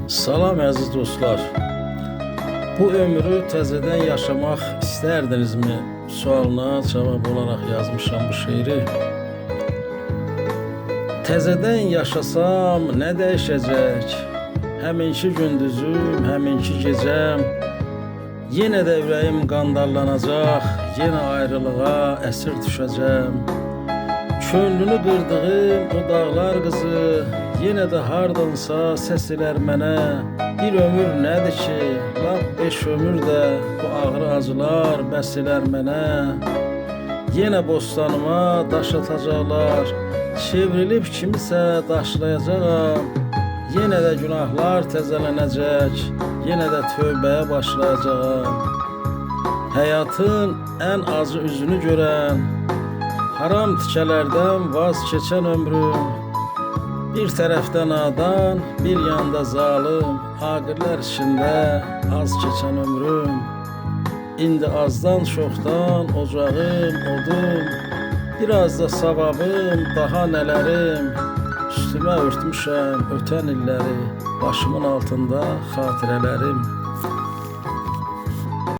Salam əziz dostlar. Bu ömrü təzədən yaşamaq istərdinizmi? Sualına cavab olaraq yazmışam bu şeiri. Təzədən yaşasam nə dəyişəcək? Həminki gündüzüm, həminki gecəm. Yenə də ürəyim qandarlanacaq, yenə ayrılığa əsir düşəcəm. Könlünü qırdığım o dağlar qızı yenə də hardansa səs elər mənə. Bir ömür nədir ki, lap 5 ömür də bu ağrı acılar bəs elər mənə. Yenə bostanıma daş atacaqlar, çevrilib kimisə daşlayacağam. Yenə də günahlar təzələnəcək, yenə də tövbəyə başlayacağam. Həyatın ən acı üzünü görən, haram tikələrdən vaz keçən ömrüm. Bir tərəfdən nadan, bir yanda zalım, aqillər içində az keçən ömrüm. İndi azdan çoxdan ocağım, odum, biraz da savabım, daha nələrim. Üstümə örtmüşəm ötən illəri, başımın altında xatirələrim.